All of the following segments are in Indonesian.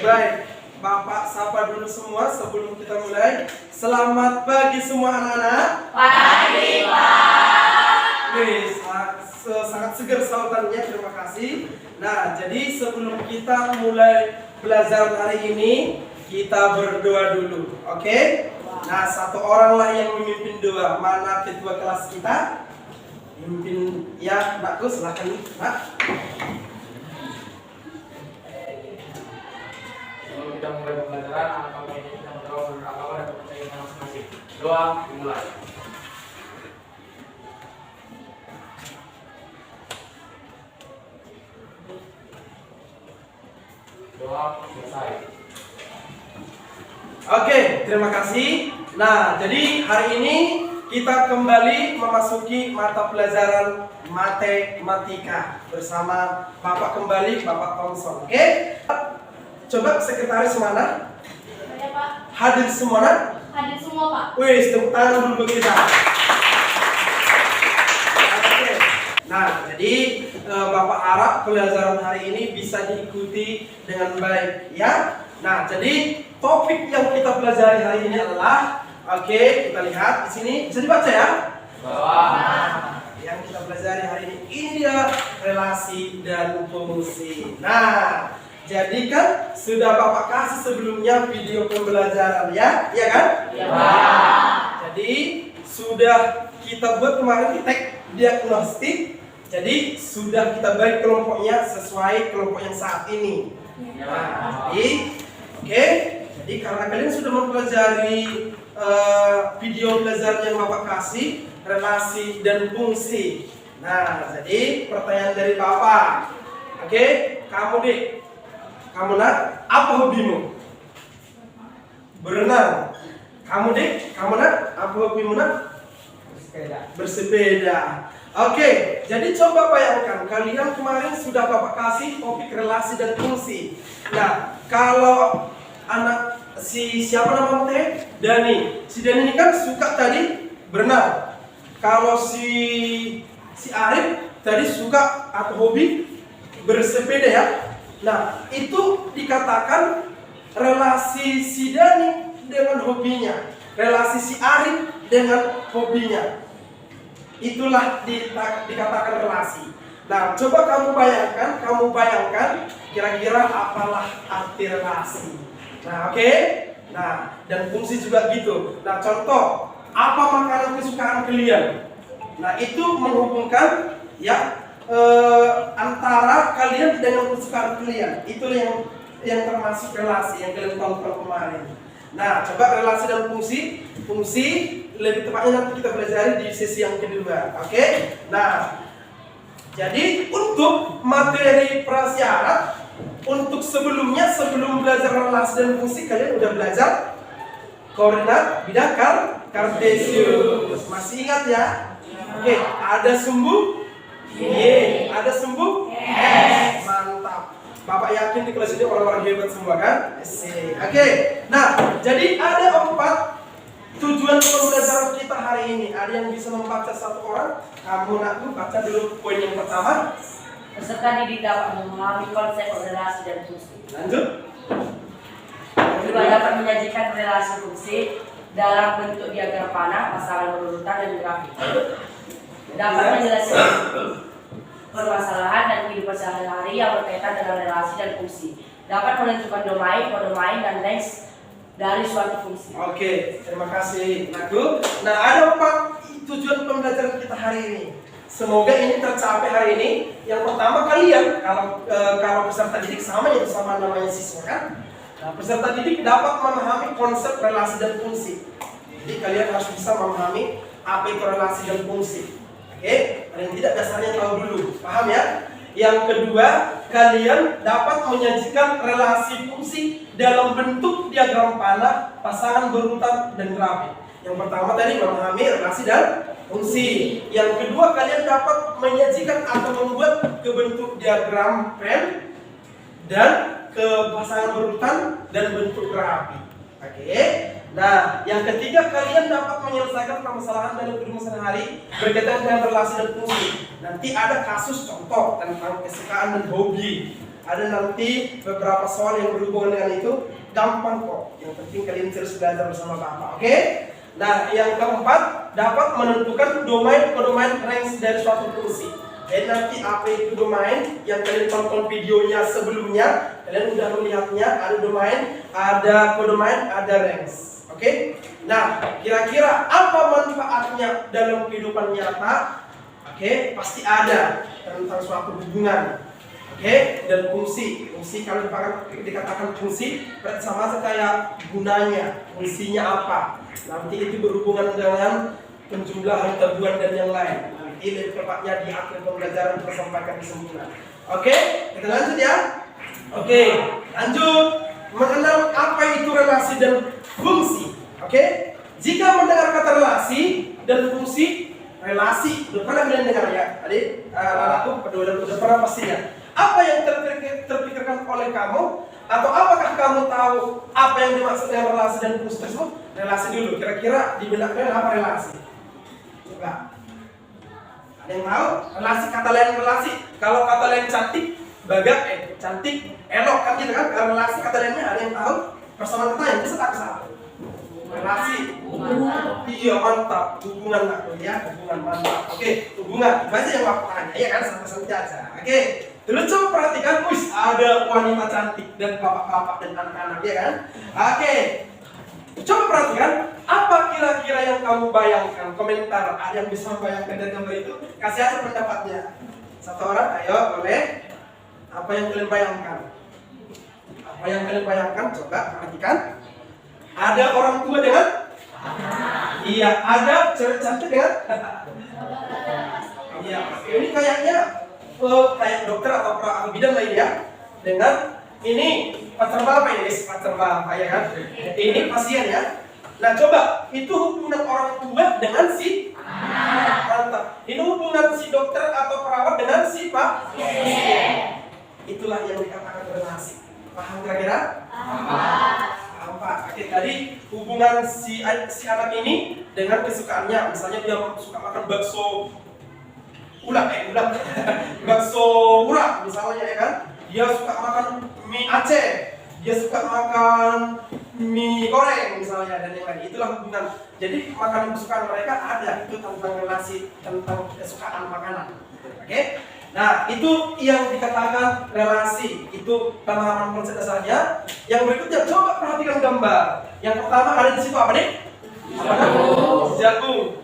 baik. Bapak sapa dulu semua sebelum kita mulai. Selamat pagi semua anak-anak. Pagi, Pak. Sangat segar sautannya, terima kasih. Nah, jadi sebelum kita mulai belajar hari ini, kita berdoa dulu, oke? Nah, satu oranglah yang memimpin doa. Mana ketua kelas kita? Mimpin ya, Mbakku, silahkan, Mbak. Sebelum kita mulai pembelajaran, anak kamu ini kita berdoa menurut agama dan kepercayaan masing-masing. Doa dimulai. Doa selesai. Oke, terima kasih. Nah, jadi hari ini kita kembali memasuki mata pelajaran matematika bersama Bapak kembali, Bapak Thompson. Oke? Coba sekretaris mana? Ya, Pak. Hadir semua? Hadir semua, Pak. Wih, tepuk tangan dulu kita. Oke. Nah, jadi Bapak harap pelajaran hari ini bisa diikuti dengan baik, ya. Nah, jadi topik yang kita pelajari hari ini adalah, oke, kita lihat di sini bisa dibaca ya. Yang kita pelajari hari ini dia relasi dan fungsi. Nah, jadi kan sudah Bapak kasih sebelumnya video pembelajaran ya, iya kan? Ya. Jadi sudah kita buat kemarin di tag diagnostik. Jadi sudah kita bagi kelompoknya sesuai kelompok yang saat ini. Nah, jadi oke. Jadi karena kalian sudah mempelajari video pelajaran yang Bapak kasih, relasi dan fungsi. Nah, jadi pertanyaan dari Bapak. Oke, kamu Dik. Kamu nak, apa hobimu? Berenang. Kamu Dik, kamu nak, apa hobimu nak? Bersepeda. Oke, jadi coba bayangkan kalian kemarin sudah Bapak kasih topik relasi dan fungsi. Nah, kalau anak siapa nama teh? Dani. Si Dani ini kan suka tadi berenang. Kalau si Arif tadi suka atau hobi bersepeda ya. Nah, itu dikatakan relasi si Dani dengan hobinya, relasi si Arif dengan hobinya. Itulah dikatakan relasi. Nah, coba kamu bayangkan kira-kira apalah arti relasi. Nah, oke. Nah, dan fungsi juga gitu. Nah, contoh, apa makanan kesukaan kalian? Nah, itu menghubungkan ya antara kalian dengan kesukaan kalian. Itu yang termasuk relasi yang kalian tonton kemarin. Nah, coba relasi dan fungsi. Fungsi lebih tepatnya nanti kita pelajari di sesi yang kedua. Oke? Nah, jadi untuk materi prasyarat, untuk sebelum belajar relasi dan fungsi, kalian udah belajar koordinat bidang kartesius. Masih ingat ya? Oke, ada sumbu Y, ada sumbu S. Mantap. Bapak yakin di kelas ini orang-orang hebat semua kan? Oke. Nah, jadi ada 4 tujuan pembelajaran kita hari ini. Ada yang bisa membaca satu orang? Kamu nak baca dulu poin yang pertama. Peserta didik dapat memahami konsep relasi dan fungsi. Lanjut. Juga dapat menyajikan relasi fungsi dalam bentuk diagram panah, pasangan berurutan dan grafik. Dapat menjelaskan permasalahan dan kehidupan sehari-hari yang berkaitan dengan relasi dan fungsi. Dapat menentukan domain, dan range dari suatu fungsi. Oke, terima kasih Nagu. Nah, ada 4 tujuan pembelajaran kita hari ini. Semoga ini tercapai hari ini. Yang pertama, kalian kalau peserta didik sama namanya siswa kan. Nah, peserta didik dapat memahami konsep relasi dan fungsi. Jadi kalian harus bisa memahami apa itu relasi dan fungsi. Oke, paling tidak dasarnya tahu dulu. Paham ya? Yang kedua, kalian dapat menyajikan relasi fungsi dalam bentuk diagram panah, pasangan berurutan dan grafik. Yang pertama tadi memahami relasi dan fungsi. Yang kedua, kalian dapat menyajikan atau membuat ke bentuk diagram pen dan ke pasangan berurutan dan bentuk grafik. Oke. Nah, yang ketiga, kalian dapat menyelesaikan permasalahan dalam kehidupan sehari-hari berkaitan dengan relasi dan fungsi. Nanti ada kasus contoh tentang kesukaan dan hobi. Ada nanti beberapa soal yang berhubungan dengan itu, gampang kok. Yang penting kalian terus belajar bersama Bapak, oke? Nah, yang keempat, dapat menentukan domain range dari suatu fungsi. Jadi nanti apa itu domain yang kalian tonton videonya sebelumnya, kalian udah melihatnya, ada domain, ada codomain, ada range. Oke? Nah, kira-kira apa manfaatnya dalam kehidupan nyata? Oke, pasti ada tentang suatu hubungan. Oke, dan fungsi kalau dikatakan fungsi berarti sama kayak gunanya, fungsinya apa. Nanti itu berhubungan dengan penjumlahan teguhan dan yang lain. Nanti lebih tepatnya di akhir pembelajaran kita sampaikan kesimpulan. Oke, kita lanjut ya. Oke, lanjut mengenal apa itu relasi dan fungsi. Oke, jika mendengar kata relasi dan fungsi, relasi udah pernah kalian dengar ya? Tadi aku udah pernah pastinya. Apa yang terpikirkan oleh kamu? Atau apakah kamu tahu apa yang dimaksud dengan relasi dan fungsi tersebut? Relasi dulu, kira-kira di benak kalian apa relasi? Coba. Ada yang tahu? Relasi, kata lain relasi. Kalau kata lain cantik, cantik, elok kan gitu kan? Kalau relasi kata lainnya ada yang tahu? Persamaan kata yang bisa tak kesal. Relasi. Iya, mantap. Hubungan lah ya, hubungan mantap. Oke, hubungan. Itu aja yang aku tanya, ya kan? Santai-santai aja. Oke. Terus coba perhatikan, ada wanita cantik dan bapak-bapak dan anak-anak, ya kan? Oke. Coba perhatikan, apa kira-kira yang kamu bayangkan? Komentar, ada yang bisa membayangkan dari gambar itu? Kasih aja pendapatnya. Satu orang, ayo, boleh. Apa yang kalian bayangkan? Apa yang kalian bayangkan? Coba perhatikan. Ada orang tua dengan? Iya, ada cewek cantik dengan? Iya, ini kayaknya kayak dokter atau ahli bidang lain ya. Dengan ini pacar bapak ini, pacar bapak ya kan? Ini pasien ya. Nah coba, itu hubungan orang tua dengan si mantap. Ini hubungan si dokter atau perawat dengan si pasien. Itulah yang dikatakan relasi. Paham kira-kira? Paham Pak. Oke, tadi hubungan si anak ini dengan kesukaannya. Misalnya dia suka makan bakso bakso urat misalnya ya kan, dia suka makan mie Aceh, dia suka makan mie goreng misalnya dan yang lain. Itulah hubungan. Jadi makanan kesukaan mereka ada, itu tentang relasi, tentang kesukaan makanan. Oke? Nah itu yang dikatakan relasi, itu pemahaman konsep dasarnya. Yang berikutnya coba perhatikan gambar. Yang pertama ada di situ apa nih? Jagung.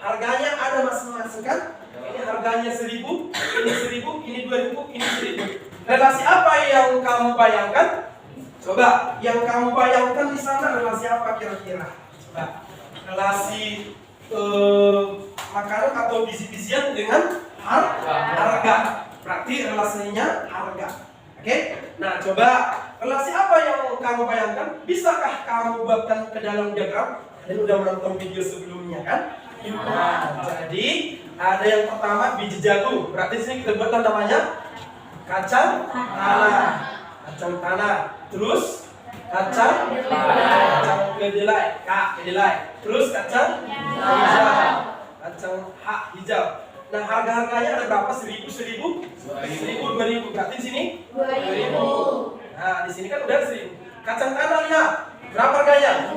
Harganya ada masing-masing kan? Ini harganya 1.000, ini 1.000, ini 2.000, ini 1.000. Relasi apa yang kamu bayangkan? Coba, yang kamu bayangkan di sana relasi apa kira-kira? Coba, relasi makanan atau bisi-bisian dengan harga. Berarti relasinya harga. Oke? Nah, coba relasi apa yang kamu bayangkan? Bisakah kamu buatkan ke dalam diagram? Dan udah menonton video sebelumnya kan? Nah, jadi ada yang pertama biji jagung. Berarti sini kita buat namanya kacang tanah. Kacang tanah. Terus kacang kedelai. Terus kacang hijau. Kacang hijau. Nah, harga-harganya ada berapa? 1.000, 2.000. Berarti di sini 2.000. Nah, di sini kan udah 1.000. Kacang tanah lihat. Berapa harganya?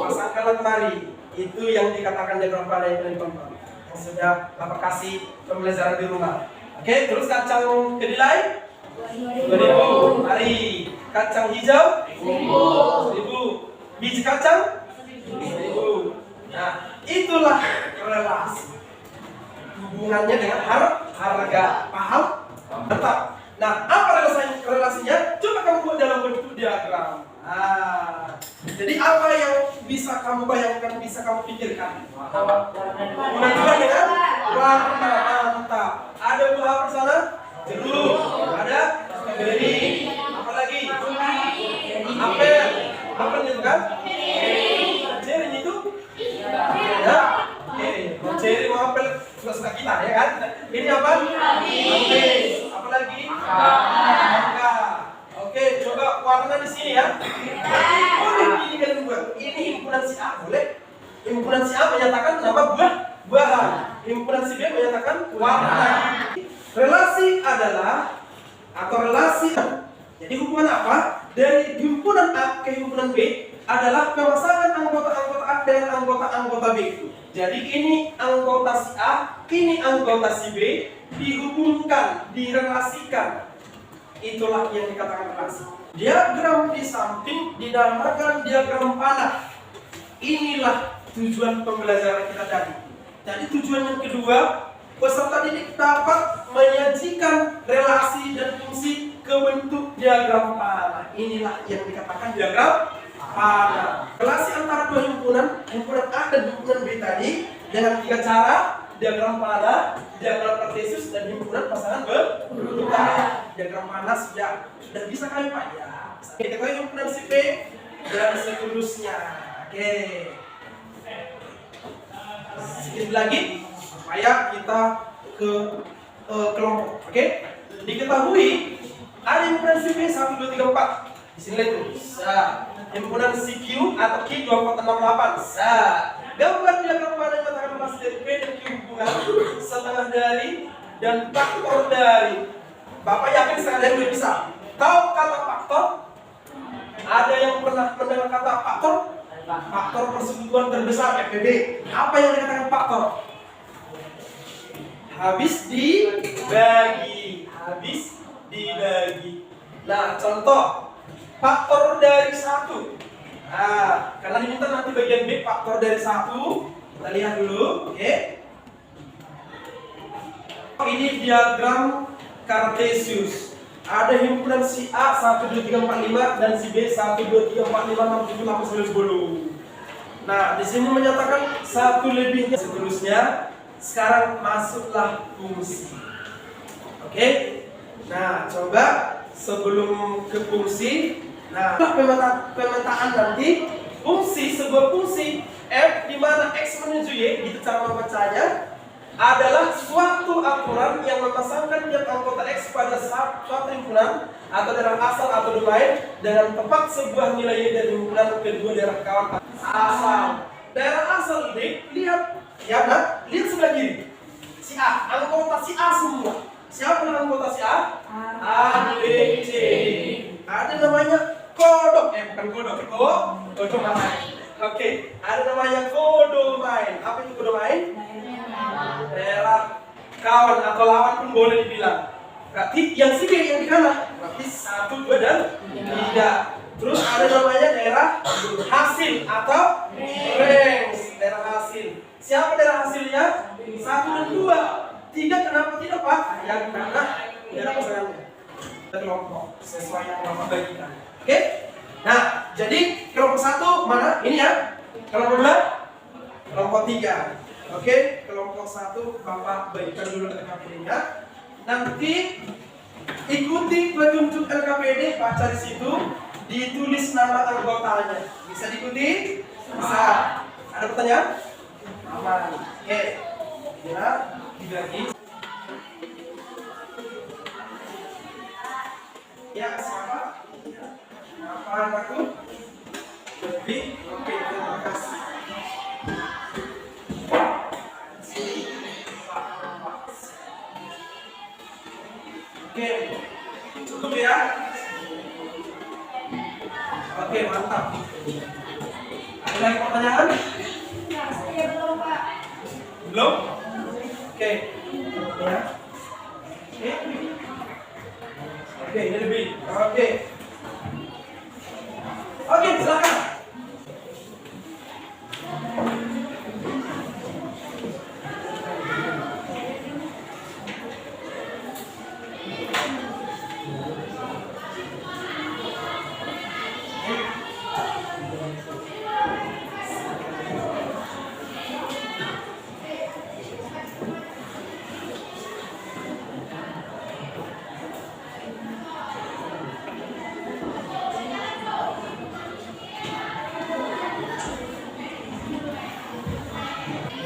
Pasangkanlah kemari. Itu yang dikatakan diagram pada yang kalian tonton. Yang sudah Bapak kasih pembelajaran di rumah. Oke, terus kacang kedelai 2.000. Mari. Kacang hijau 1.000. Biji kacang 1.000. Nah, itulah relasi. Hubungannya dengan harga. Paham? Tetap. Nah, apa relasinya? Coba kamu buat dalam bentuk diagram. Jadi apa yang bisa kamu bayangkan, bisa kamu pikirkan? Hubungan juga dengan warna, mantap. Ada buah apa sana? Jeruk. Ada strawberry. Apa lagi? Apel itu kan? Cherry itu? Ya. Oke. Cherry mau apel suka-suka kita ya kan? Ini apa? Manggis. Apa lagi? Mangga. Oke, coba warna di sini ya. Boleh ini kalian buat. Ini himpunan si A boleh. Himpunan si A menyatakan nama buah-buahan. himpunan si B menyatakan warna. Relasi adalah atau relasi. Jadi hubungan apa? Dari himpunan A ke himpunan B adalah pemasangan anggota-anggota A dengan anggota-anggota B. Jadi ini anggota si A, ini anggota si B dihubungkan, direlasikan. Itulah yang dikatakan relasi. Diagram di samping dinamakan diagram panah. Inilah tujuan pembelajaran kita tadi. Jadi tujuan yang kedua, peserta didik dapat menyajikan relasi dan fungsi ke bentuk diagram panah. Inilah yang dikatakan diagram panah. Relasi antara dua himpunan, himpunan A dan himpunan B tadi dengan 3 cara: diagram panah, diagram kartesius, dan himpunan pasangan berurutan. Diagram panah sudah bisa kali Pak ya. Kita tahu himpunan si B dan seterusnya. Oke. Sedikit lagi supaya kita ke kelompok. Oke. Diketahui ada himpunan si B 1 2 3 4. Di sini itu. Himpunan si Q atau Q 2 4 6 8. Gambar diagram panah yang mengatakan relasi dari P dan Q hubungan setengah dari dan faktor dari. Bapak yakin setengah dari udah bisa? Tahu kata faktor? Ada yang pernah mendengar kata faktor? Faktor persekutuan terbesar FPB. Apa yang dikatakan faktor? Habis dibagi. Habis dibagi. Nah, contoh faktor dari 1. Nah, karena diminta nanti bagian B faktor dari 1. Kita lihat dulu, oke. Ini diagram kartesius. Ada himpunan si A 1 2 3 4 5 dan si B 1 2 3 4 5 6 7 8 9 10. Nah, di sini menyatakan satu lebihnya seterusnya. Sekarang masuklah fungsi. Oke. Nah, coba sebelum ke fungsi, nah, pemetaan nanti fungsi, sebuah fungsi f di mana x menuju y, itu cara membacanya, adalah suatu aturan yang memasangkan tiap anggota x pada suatu himpunan atau daerah asal atau domain dengan tepat sebuah nilai y dari himpunan kedua daerah kawan asal. Daerah asal ini lihat, ya nah, lihat sebelah kiri. Si A, anggota si A semua. Siapa anggota si A? A, B, C. Ada namanya kodok, bukan kodok, kodomain. Oke, ada namanya kodomain. Apa itu kodomain? Daerah kawan atau lawan pun boleh dibilang. Berarti yang si B yang di kanan, berarti 1, 2, dan 3. Terus ada namanya daerah hasil atau range, daerah hasil. Siapa daerah hasilnya? 1 dan 2. 3 kenapa tidak Pak? Ya karena daerah pasangannya. Kelompok sesuai yang Bapak bagikan. Oke? Nah, jadi kelompok 1 mana? Ini ya. Kelompok 2? Kelompok 3. Oke, kelompok 1 Bapak bagikan dulu LKPD-nya. Nanti ikuti petunjuk LKPD, baca di situ, ditulis nama anggotanya. Bisa diikuti? Bisa. Ada pertanyaan? Aman. Oke. Ya, dibagi. Ya, siapa? Apa anakku? Lebih? Oke, terima kasih. Oke, cukup ya. Oke, mantap. Ada lagi pertanyaan? Saya belum Pak. Belum? Oke. Ya. Oke. Oke, ini lebih. Oke. Oke, silakan.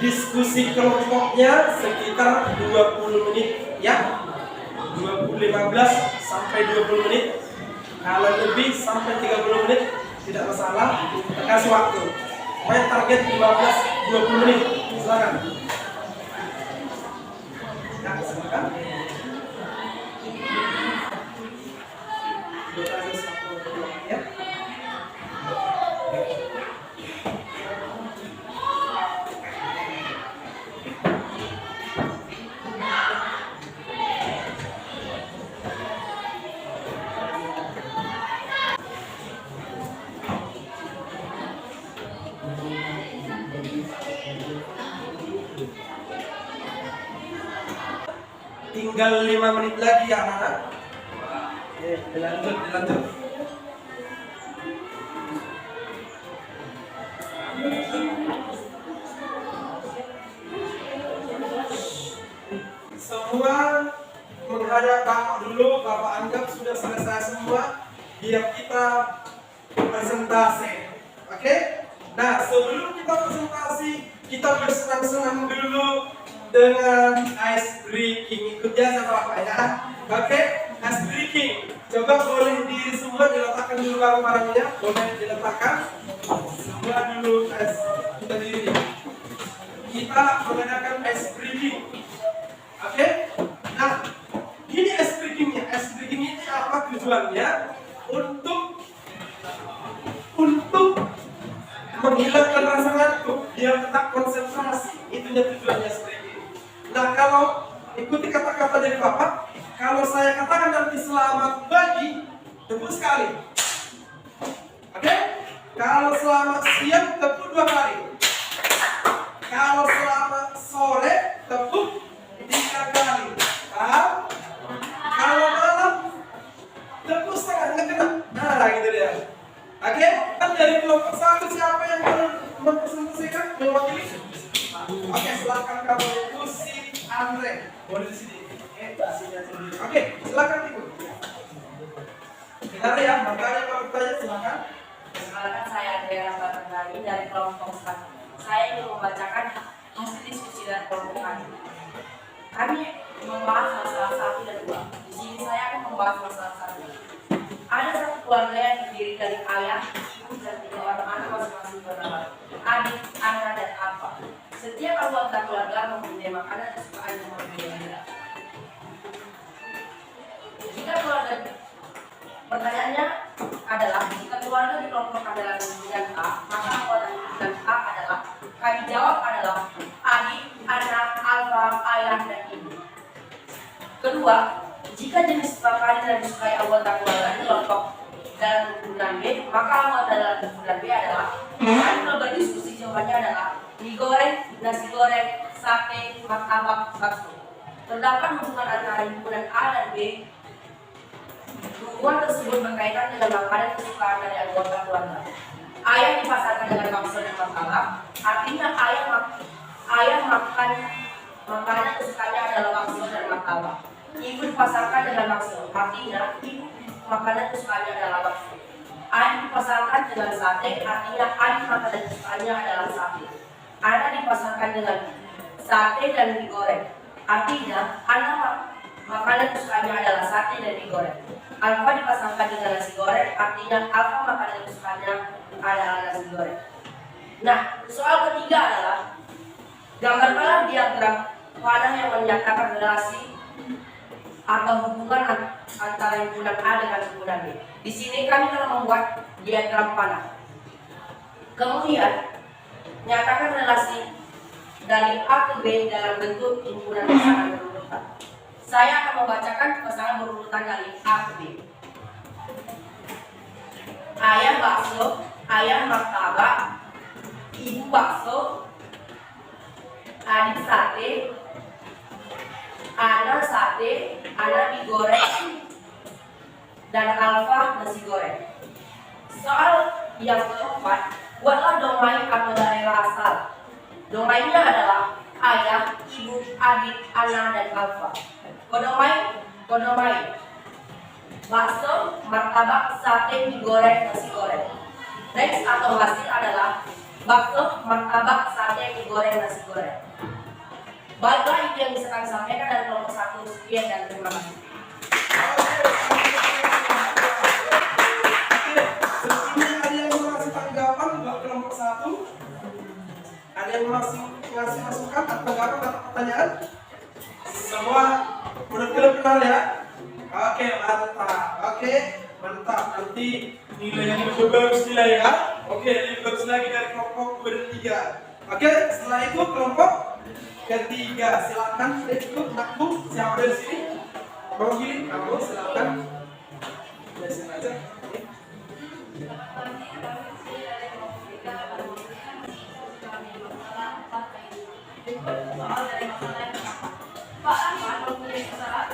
Diskusi kelompoknya sekitar 20 menit ya. 15 sampai 20 menit. Kalau lebih sampai 30 menit tidak masalah, kita kasih waktu. Main target 15-20 menit. Silakan. tinggal 5 menit lagi ya anak-anak. Oke, dilanjut. Semua menghadap Bapak dulu. Bapak anggap sudah selesai semua. Biar kita presentasi. Oke? Nah, sebelum kita presentasi, kita bersenang-senang dulu dengan ice breaking. Ikut ya sama Bapak ya. Oke? Ice breaking. Coba boleh diri semua diletakkan dulu barang-barangnya. Boleh diletakkan. Semua dulu kita diri. Kita menggunakan ice breaking. Oke? Nah, ini ice breakingnya. Ice breaking ini apa tujuannya? Untuk menghilangkan rasa ngantuk, biar tetap konsentrasi. Itu tujuannya ice breaking. Nah, kalau ikuti kata-kata dari Bapak, kalau saya katakan nanti selamat pagi, tepuk sekali. Oke? Kalau selamat siang, tepuk 2 kali. Kalau selamat sore, tepuk 3 kali. Paham? Kalau malam, tepuk setengah, nggak kena. Nah, gitu dia. Oke? Kan dari kelompok 1 siapa yang mempresentasikan, mewakili? Oke, silakan kamu itu si Andre. Boleh di sini. Oke, silakan ikut. Dengar ya, makanya kalau bertanya silakan. Perkenalkan, saya Andrea Batangani dari kelompok 1. Saya ingin membacakan hasil diskusi dari kelompok kami. Kami membahas masalah 1 dan 2. Di sini saya akan membahas masalah 1. Ada satu keluarga yang terdiri dari ayah, ibu, dan 3 orang anak masing-masing bernama adik, anak, dan apa. Setiap anggota keluarga mempunyai makanan kesukaan yang berbeda-beda. Jika keluarga, pertanyaannya adalah, jika keluarga di kelompok adalah dengan A, maka anggota dengan A adalah, kami jawab adalah adik, anak, alfa, ayah, dan ibu. Kedua, jika jenis makanan yang disukai anggota keluarga di kelompok dalam kumpulan B, maka anggota dalam kumpulan B adalah, kami kalau berdiskusi jawabannya adalah mie goreng, nasi goreng, sate, martabak, bakso. Terdapat hubungan antara himpunan A dan B. Hubungan tersebut berkaitan dengan makanan kesukaan dari anggota keluarga. Ayah dipasarkan dengan bakso dan martabak, artinya ayah makan makanan kesukaannya adalah bakso dan martabak. Ibu dipasarkan dengan bakso, artinya ibu makanan kesukaannya adalah bakso. Ayah dipasarkan dengan sate, artinya ayah makanan kesukaannya adalah sate. Anak dipasarkan dengan sate dan mie goreng, artinya anak makanan kesukaannya adalah sate dan mie goreng. Alfa dipasangkan dengan nasi goreng, artinya alfa makanan kesukaannya adalah nasi goreng. Nah, soal ketiga adalah gambarkanlah diagram panah yang menyatakan relasi atau hubungan antara himpunan A dengan himpunan B. Di sini kami telah membuat diagram panah. Kemudian nyatakan relasi dari A ke B dalam bentuk himpunan pasangan berurutan. Saya akan membacakan pasangan berurutan dari A ke B. Ayah bakso, ayah martabak, ibu bakso, adik sate, anak sate, anak mie goreng, dan alfa nasi goreng. Soal yang keempat, buatlah domain atau daerah asal. Domainnya adalah ayah, ibu, adik, anak, dan alfa. Kodomain, bakso, martabak, sate, mie goreng, nasi goreng. Next atau hasil adalah bakso, martabak, sate, mie goreng, nasi goreng. Baiklah, itu yang bisa kami sampaikan dari kelompok 1. Sekian dan terima kasih. Sebelumnya ada yang mau kasih tanggapan buat kelompok 1? Ada yang masih ngasih masukan atau tanggapan atau pertanyaan? Semua benar-benar kenal ya? Oke, mantap. Oke, mantap. Nanti nilainya lebih bagus nilai ya. Oke, lebih bagus lagi dari kelompok 2 dan 3. Oke, setelah itu kelompok ketiga, silakan ikut nakbu. Siapa dari sini? Mungkin kamu silakan. Dari sini aja. Pak Ahmad mempunyai kesalahan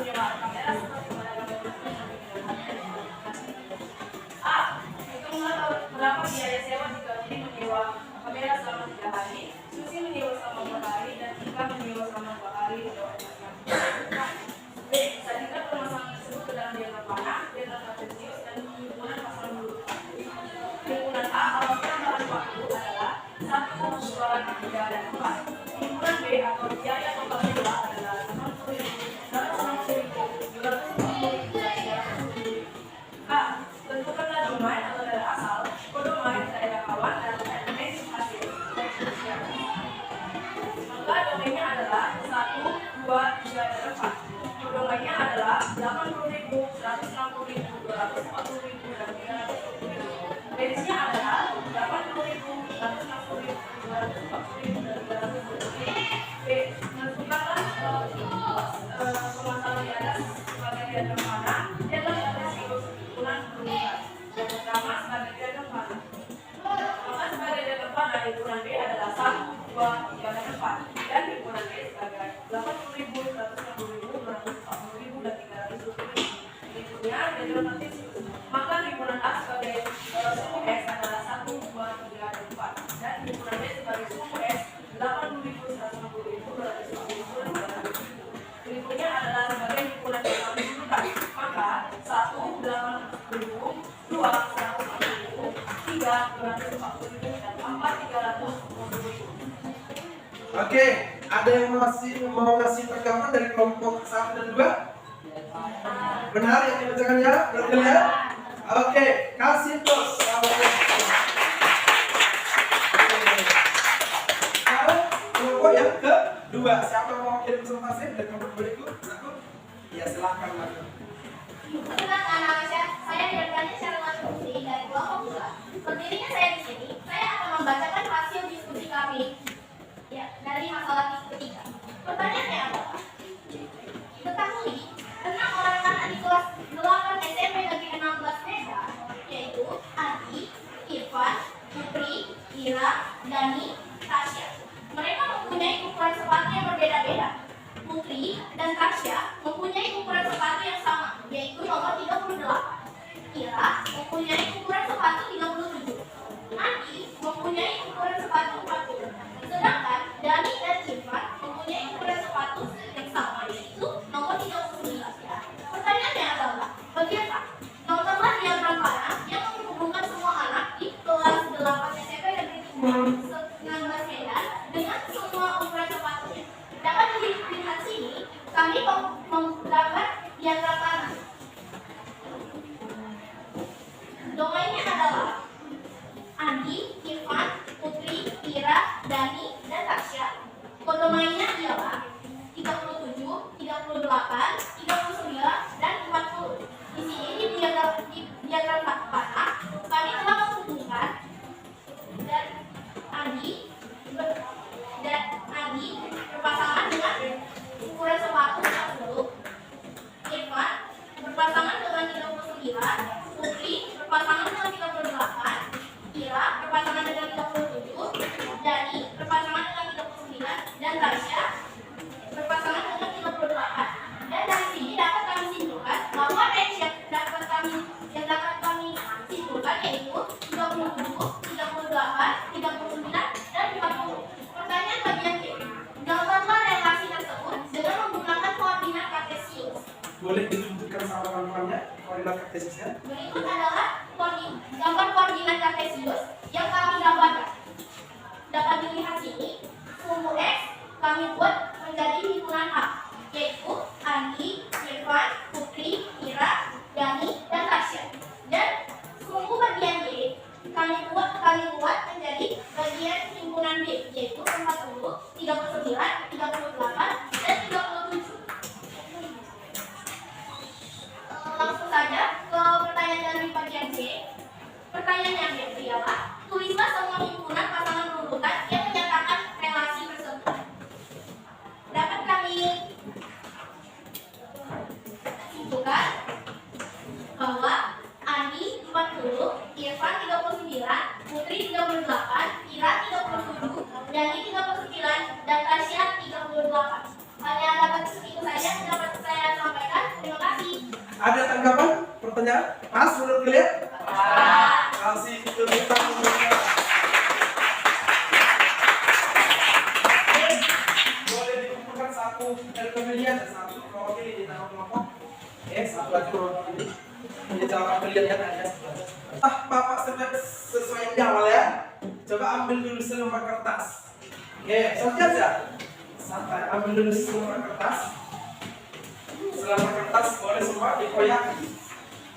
atau biaya total sewa adalah 60.250. A. Tentukanlah domain atau daerah asal, kodomain daerah kawan, dan NMS hasil. Maka domainnya adalah 1, 2, 3, dan 4. Kodomainnya adalah 80.000, 160.000, 240.000, dan 320.000. Range-nya adalah 80.000, 160.000, 240.000, dan 320.000. B. Menentukanlah permasalahan di atas sebagai diagram panah dan dalam siklus himpunan berurutan. Yang pertama sebagai diagram panah. Maka sebagai diagram panah himpunan B adalah 1, 2, 3, dan 4. Dan himpunan B sebagai 80.000, 160.000, 240.000, dan 320.000. Berikutnya diagram kartesius. Maka himpunan A sebagai suku S adalah 1, 2, 3, dan 4. Dan himpunan B sebagai suku S 80.000, 160.000, 240.000, dan 300.000. Berikutnya adalah sebagai himpunan yang berurutan. Maka 1, 80.000, 2, 140.000, 3, 240.000, dan 4, 320.000. Oke, ada yang masih mau ngasih tanggapan dari kelompok 1 dan 2? Benar yang dibacakan ya? Betul ya? Oke, kasih terus. Sekarang kelompok yang kedua. Siapa yang mau kirim presentasi dari kelompok berikut? Aku? Ya silahkan Mas. Perkenalkan nama saya direkturnya Syahrul Fungsi dari kelompok 2. Berdirinya saya di sini, saya akan membacakan hasil diskusi kami ya, dari masalah ketiga. Pertanyaannya adalah, ketahui 6 orang anak di kelas 8 SMP Negeri 16 Medan, yaitu Adi, Irfan, Putri, Ira, Dani, Tasya. Mereka mempunyai ukuran sepatu yang berbeda-beda. Putri dan Tasya mempunyai ukuran sepatu yang sama, yaitu nomor 38. Ira mempunyai ukuran sepatu 37. Adi mempunyai ukuran sepatu 40. Sedangkan Dani dan Irfan mempunyai ukuran sepatu yang sama, yaitu nomor 39. Pertanyaannya adalah, bagaimana nomorlah diagram panah yang menghubungkan semua anak di kelas 8 SMP Negeri 19 Medan dengan semua ukuran sepatunya. Dapat dilihat sini, kami menggambar diagram panah. Domainnya adalah Andi, Irfan, Putri, Ira, Dani, dan Tasya. Kodomainnya ialah 37, 38, 39, dan 40. Di sini di diagram panah kami telah menghubungkan dan Andi berpasangan dengan ukuran sepatu 40, Irfan berpasangan dengan 39, Putri berpasangan dengan 38, Ira berpasangan dengan 37, Dani berpasangan dengan 39, dan Tasya berpasangan dengan 38. Dan dari sini dapat kami simpulkan bahwa range yang dapat kami simpulkan yaitu 37, 38, 39, dan 40. Pertanyaan bagian B. Gambarlah relasi tersebut dengan menggunakan koordinat kartesius. Boleh ditunjukkan sama teman-temannya koordinat kartesiusnya? Berikut adalah gambar koordinat kartesius yang kami gambarkan. Dapat dilihat sini, sumbu X kami buat menjadi himpunan A, yaitu Andi, Irfan, Putri, Ira, Dani, dan Tasya. Dan sumbu bagian B kami buat menjadi bagian himpunan B, yaitu 40, 39, 38, dan 37. Langsung saja ke pertanyaan dari bagian C. Pertanyaan yang B ialah, tulislah semua himpunan pasangan urutan yang menyatakan relasi tersebut. Dapat kami simpulkan bahwa Andi 40, Irfan 39, Putri 38, Ira 37, Dani 39, dan Tasya 38. Hanya dapat itu saja yang dapat saya sampaikan. Terima kasih. Ada tanggapan? Pertanyaan? Mas, menurut kalian? Kasih tepuk tangan. Boleh dikumpulkan satu dari pemilihan dan satu mewakili di nama kelompok. Satu lagi mewakili di nama pemilihan yang ada sebelah. Bapak sesuai di awal ya. Coba ambil dulu selembar kertas. Oke, siap ya? Santai, ambil dulu selembar kertas. Selembar kertas boleh semua dikoyak.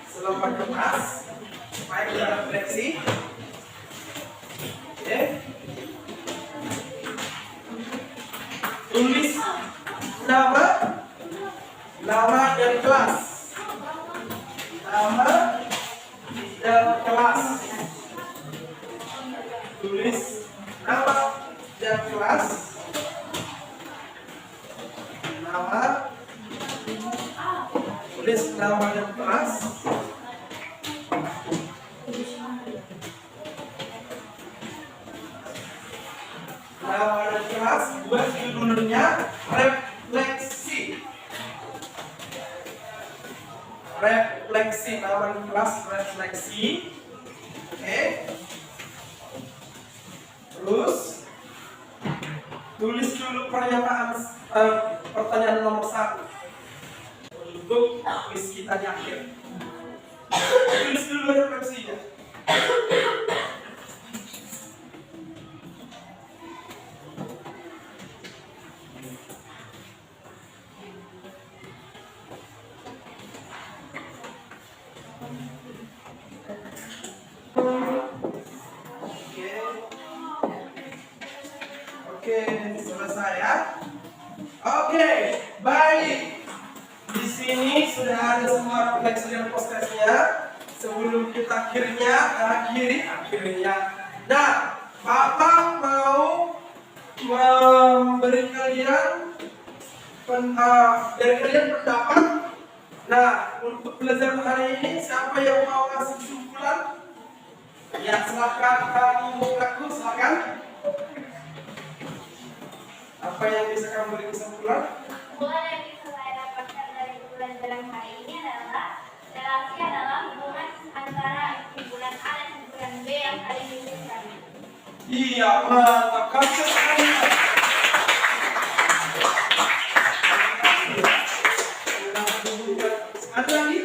Selembar kertas supaya kita refleksi. Oke. Tulis nama dan kelas. Nama dan kelas. Tulis nama dan kelas. Tulis nama dan kelas. Nama dan kelas. Buat judulnya refleksi. Refleksi, nama dan kelas refleksi. Oke. Terus tulis dulu pertanyaan nomor 1 untuk kuis kita di akhir. Tulis dulu refleksinya. Oke, selesai ya. Oke, baik. Di sini sudah ada semua refleksi dan prosesnya. Sebelum kita akhirnya. Nah, Bapak mau memberi kalian pendapat. Nah, untuk pelajaran hari ini siapa yang mau ngasih kesimpulan? Ya, silakan kamu mengaku, silakan. Apa yang bisa kamu beri kesimpulan? Kesimpulan yang bisa saya dapatkan dari pelajaran hari ini adalah relasi adalah hubungan antara himpunan A dan himpunan B yang saling mengikat. Iya, mantap. Kasih sekali. Ada lagi?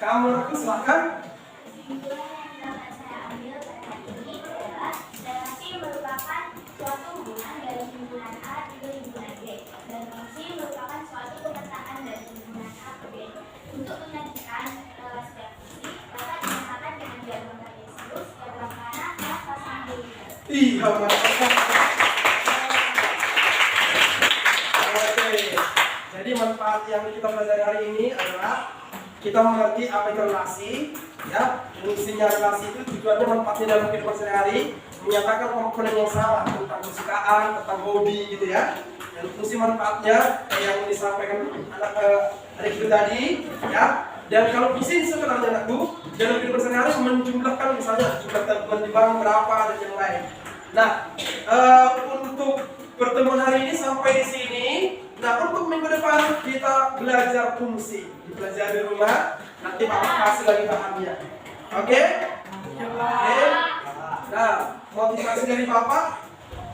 Kamu aku silakan. Kesimpulan yang dapat saya ambil pada hari ini adalah relasi merupakan suatu hubungan dari himpunan A ke himpunan B, dan fungsi merupakan suatu pemetaan dari himpunan A ke B. Untuk menyajikan relasi dan fungsi dapat dinyatakan dengan diagram Cartesius diagram kanan A pasang B. Iya, mantap. Oke. Jadi manfaat yang kita pelajari hari ini adalah kita mengerti apa itu relasi, ya. Fungsinya relasi itu tujuannya manfaatnya dalam kehidupan sehari-hari, menyatakan komponen yang sama tentang kesukaan, tentang hobi gitu ya. Dan fungsi manfaatnya yang disampaikan adik itu tadi, ya. Dan kalau visi sebenarnya anakku dalam kehidupan sehari-hari menjumlahkan misalnya jumlah tabungan di bank berapa dan yang lain. Nah, untuk pertemuan hari ini sampai di sini. Nah, untuk minggu depan kita belajar fungsi, dipelajari di rumah. Nanti Bapak kasih lagi bahannya. Oke? Oke. Nah, motivasi dari Bapak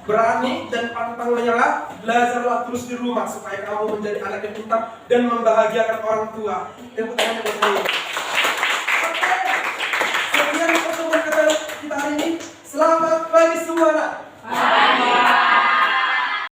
berani dan pantang menyerah. Belajarlah terus di rumah supaya kamu menjadi anak yang pintar dan membahagiakan orang tua. Tepuk tangan buat saya. Oke. Sekian pertemuan kita hari ini. Selamat pagi semua.